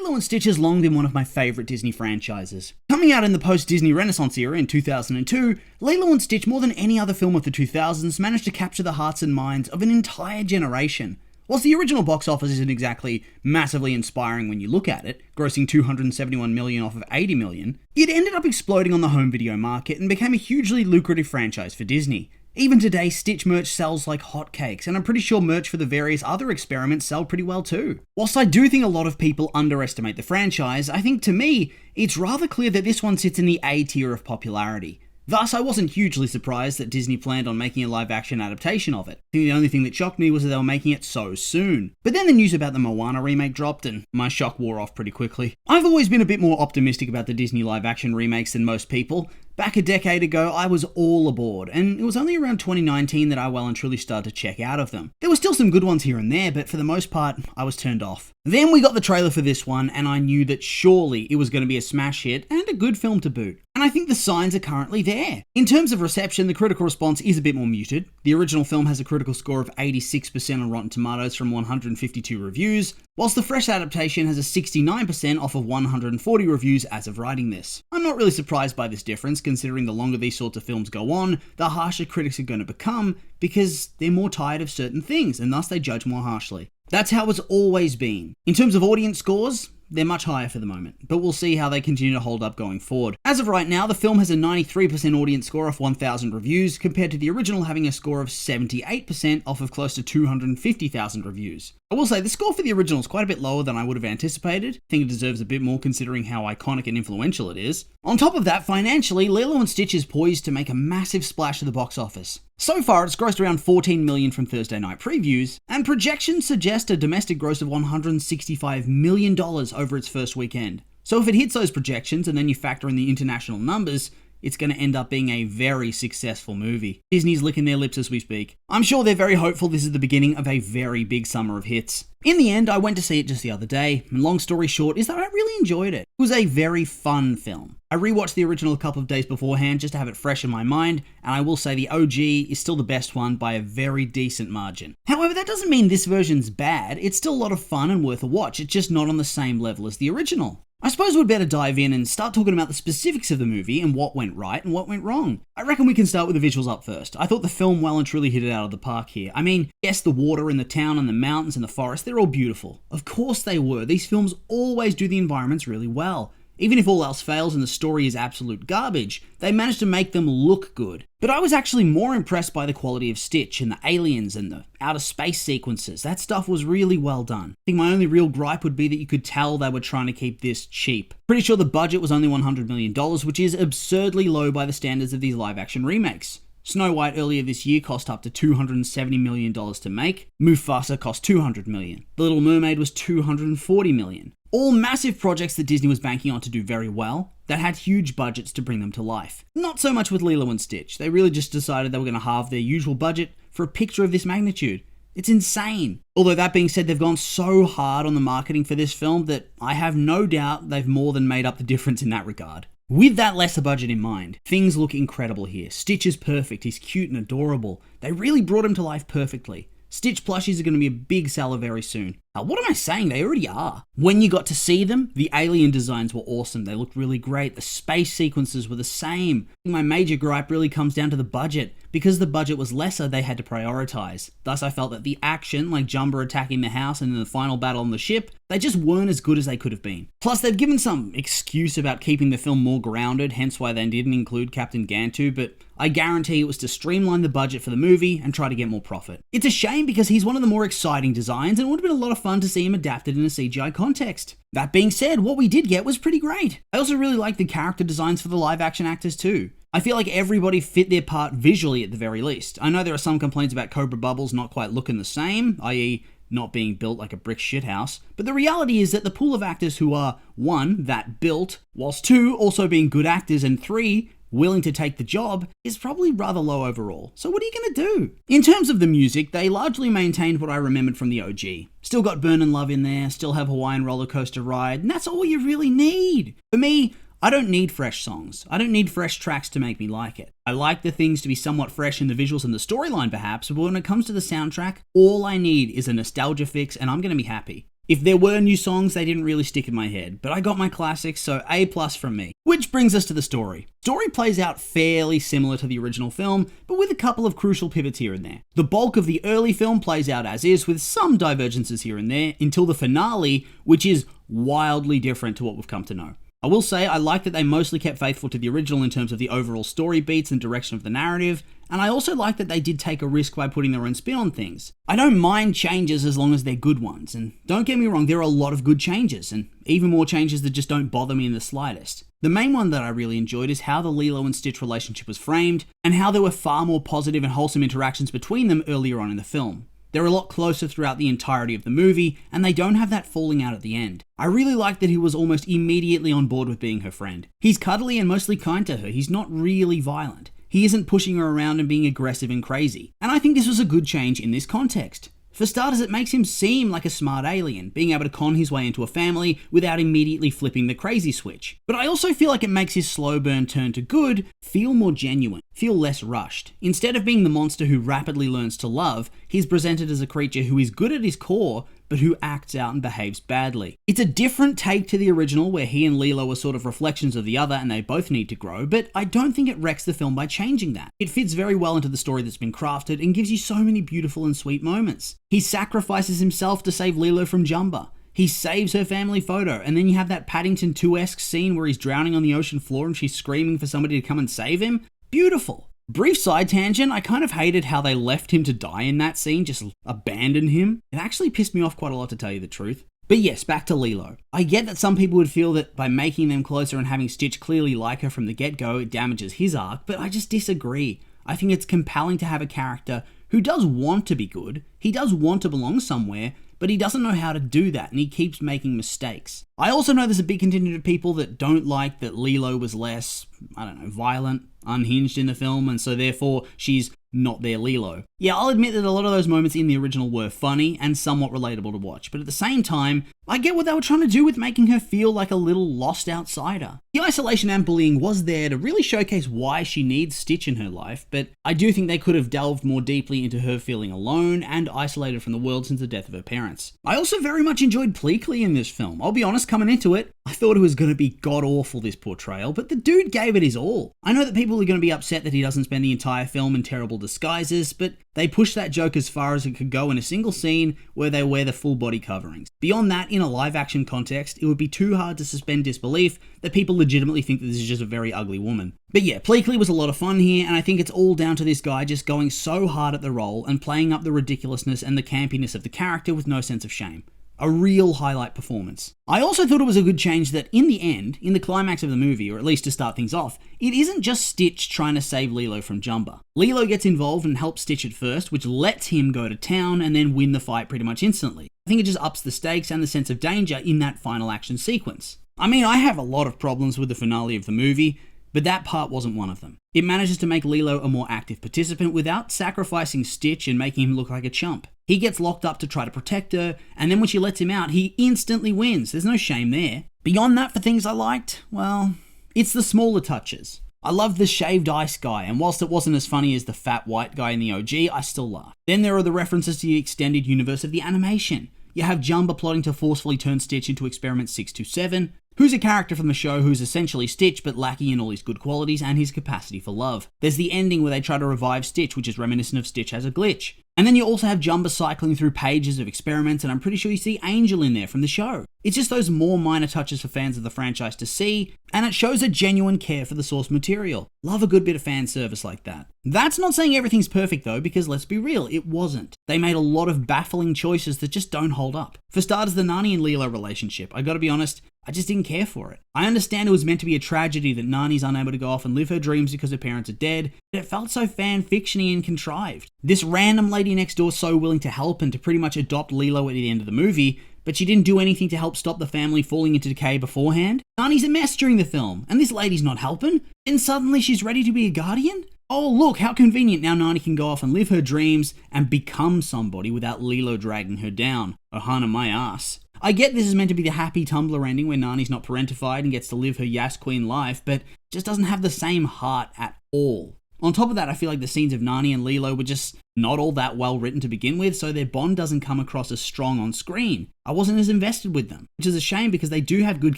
Lilo and Stitch has long been one of my favourite Disney franchises. Coming out in the post-Disney Renaissance era in 2002, Lilo and Stitch, more than any other film of the 2000s, managed to capture the hearts and minds of an entire generation. Whilst the original box office isn't exactly massively inspiring when you look at it, grossing $271 million off of $80 million, it ended up exploding on the home video market and became a hugely lucrative franchise for Disney. Even today, Stitch merch sells like hotcakes, and I'm pretty sure merch for the various other experiments sell pretty well too. Whilst I do think a lot of people underestimate the franchise, I think to me, it's rather clear that this one sits in the A tier of popularity. Thus, I wasn't hugely surprised that Disney planned on making a live-action adaptation of it. I think the only thing that shocked me was that they were making it so soon. But then the news about the Moana remake dropped, and my shock wore off pretty quickly. I've always been a bit more optimistic about the Disney live-action remakes than most people. Back a decade ago, I was all aboard, and it was only around 2019 that I well and truly started to check out of them. There were still some good ones here and there, but for the most part, I was turned off. Then we got the trailer for this one, and I knew that surely it was going to be a smash hit, and a good film to boot. And I think the signs are currently there. In terms of reception, the critical response is a bit more muted. The original film has a critical score of 86% on Rotten Tomatoes from 152 reviews, whilst the fresh adaptation has a 69% off of 140 reviews as of writing this. I'm not really surprised by this difference, considering the longer these sorts of films go on, the harsher critics are going to become, because they're more tired of certain things, and thus they judge more harshly. That's how it's always been. In terms of audience scores, they're much higher for the moment, but we'll see how they continue to hold up going forward. As of right now, the film has a 93% audience score off 1,000 reviews, compared to the original having a score of 78% off of close to 250,000 reviews. I will say, the score for the original is quite a bit lower than I would have anticipated. I think it deserves a bit more considering how iconic and influential it is. On top of that, financially, Lilo and Stitch is poised to make a massive splash at the box office. So far, it's grossed around $14 million from Thursday night previews, and projections suggest a domestic gross of $165 million over its first weekend. So if it hits those projections and then you factor in the international numbers, it's going to end up being a very successful movie. Disney's licking their lips as we speak. I'm sure they're very hopeful this is the beginning of a very big summer of hits. In the end, I went to see it just the other day, and long story short is that I really enjoyed it. It was a very fun film. I rewatched the original a couple of days beforehand just to have it fresh in my mind, and I will say the OG is still the best one by a very decent margin. However, that doesn't mean this version's bad. It's still a lot of fun and worth a watch. It's just not on the same level as the original. I suppose we'd better dive in and start talking about the specifics of the movie and what went right and what went wrong. I reckon we can start with the visuals up first. I thought the film well and truly hit it out of the park here. I mean, yes, the water and the town and the mountains and the forest, they're all beautiful. Of course they were. These films always do the environments really well. Even if all else fails and the story is absolute garbage, they managed to make them look good. But I was actually more impressed by the quality of Stitch and the aliens and the outer space sequences. That stuff was really well done. I think my only real gripe would be that you could tell they were trying to keep this cheap. Pretty sure the budget was only $100 million, which is absurdly low by the standards of these live-action remakes. Snow White earlier this year cost up to $270 million to make. Mufasa cost $200 million. The Little Mermaid was $240 million. All massive projects that Disney was banking on to do very well, that had huge budgets to bring them to life. Not so much with Lilo and Stitch. They really just decided they were going to halve their usual budget for a picture of this magnitude. It's insane. Although that being said, they've gone so hard on the marketing for this film that I have no doubt they've more than made up the difference in that regard. With that lesser budget in mind, things look incredible here. Stitch is perfect, he's cute and adorable. They really brought him to life perfectly. Stitch plushies are going to be a big seller very soon. What am I saying? They already are. When you got to see them, the alien designs were awesome. They looked really great. The space sequences were the same. My major gripe really comes down to the budget. Because the budget was lesser, they had to prioritize. Thus, I felt that the action, like Jumba attacking the house and then the final battle on the ship, they just weren't as good as they could have been. Plus, they've given some excuse about keeping the film more grounded, hence why they didn't include Captain Gantu, but I guarantee it was to streamline the budget for the movie and try to get more profit. It's a shame because he's one of the more exciting designs and it would have been a lot of fun to see him adapted in a CGI context. That being said, what we did get was pretty great. I also really liked the character designs for the live action actors too. I feel like everybody fit their part visually at the very least. I know there are some complaints about Cobra Bubbles not quite looking the same, i.e. not being built like a brick shithouse, but the reality is that the pool of actors who are 1, that built, whilst 2, also being good actors, and 3, willing to take the job, is probably rather low overall. So what are you going to do? In terms of the music, they largely maintained what I remembered from the OG. Still got Burnin' Love in there, still have Hawaiian Roller Coaster Ride, and that's all you really need. For me, I don't need fresh songs. I don't need fresh tracks to make me like it. I like the things to be somewhat fresh in the visuals and the storyline perhaps, but when it comes to the soundtrack, all I need is a nostalgia fix and I'm going to be happy. If there were new songs, they didn't really stick in my head, but I got my classics, so A+ from me. Which brings us to the story. Story plays out fairly similar to the original film, but with a couple of crucial pivots here and there. The bulk of the early film plays out as is, with some divergences here and there, until the finale, which is wildly different to what we've come to know. I will say I like that they mostly kept faithful to the original in terms of the overall story beats and direction of the narrative, and I also like that they did take a risk by putting their own spin on things. I don't mind changes as long as they're good ones, and don't get me wrong, there are a lot of good changes, and even more changes that just don't bother me in the slightest. The main one that I really enjoyed is how the Lilo and Stitch relationship was framed, and how there were far more positive and wholesome interactions between them earlier on in the film. They're a lot closer throughout the entirety of the movie, and they don't have that falling out at the end. I really like that he was almost immediately on board with being her friend. He's cuddly and mostly kind to her, he's not really violent. He isn't pushing her around and being aggressive and crazy. And I think this was a good change in this context. For starters, it makes him seem like a smart alien, being able to con his way into a family without immediately flipping the crazy switch. But I also feel like it makes his slow burn turn to good feel more genuine, feel less rushed. Instead of being the monster who rapidly learns to love, he's presented as a creature who is good at his core, but who acts out and behaves badly. It's a different take to the original, where he and Lilo are sort of reflections of the other and they both need to grow, but I don't think it wrecks the film by changing that. It fits very well into the story that's been crafted and gives you so many beautiful and sweet moments. He sacrifices himself to save Lilo from Jumba. He saves her family photo, and then you have that Paddington 2-esque scene where he's drowning on the ocean floor and she's screaming for somebody to come and save him. Beautiful. Brief side tangent, I kind of hated how they left him to die in that scene, just abandoned him. It actually pissed me off quite a lot, to tell you the truth. But yes, back to Lilo. I get that some people would feel that by making them closer and having Stitch clearly like her from the get-go, it damages his arc, but I just disagree. I think it's compelling to have a character who does want to be good, he does want to belong somewhere, but he doesn't know how to do that, and he keeps making mistakes. I also know there's a big contingent of people that don't like that Lilo was less, violent, unhinged in the film, and so therefore she's not their Lilo. Yeah, I'll admit that a lot of those moments in the original were funny and somewhat relatable to watch, but at the same time, I get what they were trying to do with making her feel like a little lost outsider. The isolation and bullying was there to really showcase why she needs Stitch in her life, but I do think they could have delved more deeply into her feeling alone and isolated from the world since the death of her parents. I also very much enjoyed Pleakley in this film. I'll be honest, coming into it, I thought it was going to be god-awful, this portrayal, but the dude gave it his all. I know that people are going to be upset that he doesn't spend the entire film in terrible disguises, but they pushed that joke as far as it could go in a single scene where they wear the full body coverings. Beyond that, in a live-action context, it would be too hard to suspend disbelief that people legitimately think that this is just a very ugly woman. But yeah, Pleakley was a lot of fun here, and I think it's all down to this guy just going so hard at the role and playing up the ridiculousness and the campiness of the character with no sense of shame. A real highlight performance. I also thought it was a good change that in the end, in the climax of the movie, or at least to start things off, it isn't just Stitch trying to save Lilo from Jumba. Lilo gets involved and helps Stitch at first, which lets him go to town and then win the fight pretty much instantly. I think it just ups the stakes and the sense of danger in that final action sequence. I mean, I have a lot of problems with the finale of the movie, but that part wasn't one of them. It manages to make Lilo a more active participant without sacrificing Stitch and making him look like a chump. He gets locked up to try to protect her, and then when she lets him out, he instantly wins. There's no shame there. Beyond that, for things I liked, well, it's the smaller touches. I loved the shaved ice guy, and whilst it wasn't as funny as the fat white guy in the OG, I still laughed. Then there are the references to the extended universe of the animation. You have Jumba plotting to forcefully turn Stitch into Experiment 627, who's a character from the show who's essentially Stitch but lacking in all his good qualities and his capacity for love. There's the ending where they try to revive Stitch, which is reminiscent of Stitch has a glitch. And then you also have Jumba cycling through pages of experiments, and I'm pretty sure you see Angel in there from the show. It's just those more minor touches for fans of the franchise to see, and it shows a genuine care for the source material. Love a good bit of fan service like that. That's not saying everything's perfect though, because let's be real, it wasn't. They made a lot of baffling choices that just don't hold up. For starters, the Nani and Lilo relationship, I gotta be honest, I just didn't care for it. I understand it was meant to be a tragedy that Nani's unable to go off and live her dreams because her parents are dead, but it felt so fan-fictiony and contrived. This random lady next door so willing to help and to pretty much adopt Lilo at the end of the movie, but she didn't do anything to help stop the family falling into decay beforehand. Nani's a mess during the film, and this lady's not helping, and suddenly she's ready to be a guardian? Oh look, how convenient, now Nani can go off and live her dreams and become somebody without Lilo dragging her down. Ohana my ass. I get this is meant to be the happy Tumblr ending where Nani's not parentified and gets to live her Yas Queen life, but just doesn't have the same heart at all. On top of that, I feel like the scenes of Nani and Lilo were just not all that well written to begin with, so their bond doesn't come across as strong on screen. I wasn't as invested with them, which is a shame because they do have good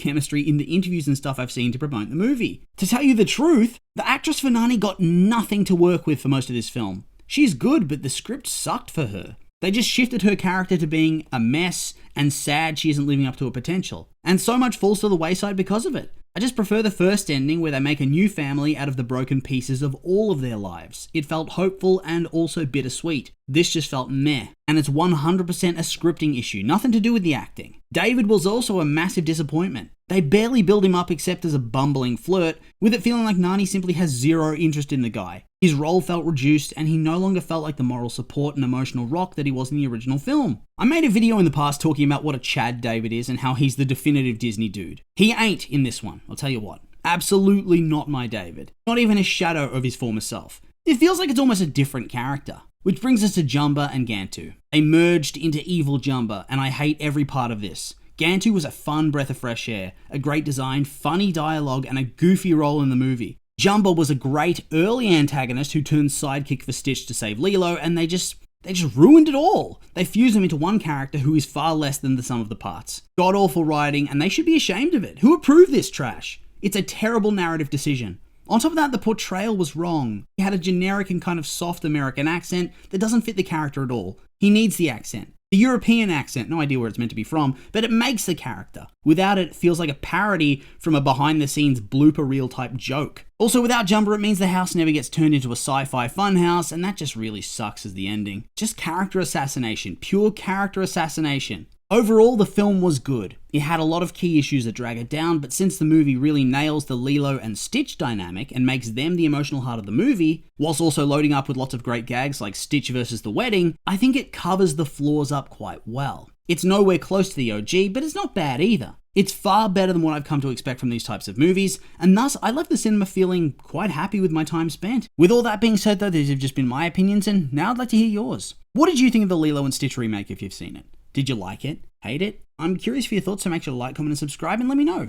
chemistry in the interviews and stuff I've seen to promote the movie. To tell you the truth, the actress for Nani got nothing to work with for most of this film. She's good, but the script sucked for her. They just shifted her character to being a mess and sad she isn't living up to her potential. And so much falls to the wayside because of it. I just prefer the first ending where they make a new family out of the broken pieces of all of their lives. It felt hopeful and also bittersweet. This just felt meh. And it's 100% a scripting issue, nothing to do with the acting. David was also a massive disappointment. They barely build him up except as a bumbling flirt, with it feeling like Nani simply has zero interest in the guy. His role felt reduced and he no longer felt like the moral support and emotional rock that he was in the original film. I made a video in the past talking about what a Chad David is and how he's the definitive Disney dude. He ain't in this one, I'll tell you what. Absolutely not my David. Not even a shadow of his former self. It feels like it's almost a different character. Which brings us to Jumba and Gantu. They merged into evil Jumba, and I hate every part of this. Gantu was a fun breath of fresh air, a great design, funny dialogue, and a goofy role in the movie. Jumba was a great early antagonist who turned sidekick for Stitch to save Lilo, and they just ruined it all. They fused him into one character who is far less than the sum of the parts. God-awful writing, and they should be ashamed of it. Who approved this trash? It's a terrible narrative decision. On top of that, the portrayal was wrong. He had a generic and kind of soft American accent that doesn't fit the character at all. He needs the accent. The European accent, no idea where it's meant to be from, but it makes the character. Without it, it feels like a parody from a behind-the-scenes blooper reel type joke. Also, without Jumba, it means the house never gets turned into a sci-fi funhouse, and that just really sucks as the ending. Just character assassination. Pure character assassination. Overall, the film was good. It had a lot of key issues that drag it down, but since the movie really nails the Lilo and Stitch dynamic and makes them the emotional heart of the movie, whilst also loading up with lots of great gags like Stitch versus the wedding, I think it covers the flaws up quite well. It's nowhere close to the OG, but it's not bad either. It's far better than what I've come to expect from these types of movies, and thus I left the cinema feeling quite happy with my time spent. With all that being said though, these have just been my opinions, and now I'd like to hear yours. What did you think of the Lilo and Stitch remake if you've seen it? Did you like it? Hate it? I'm curious for your thoughts, so make sure to like, comment, and subscribe, and let me know.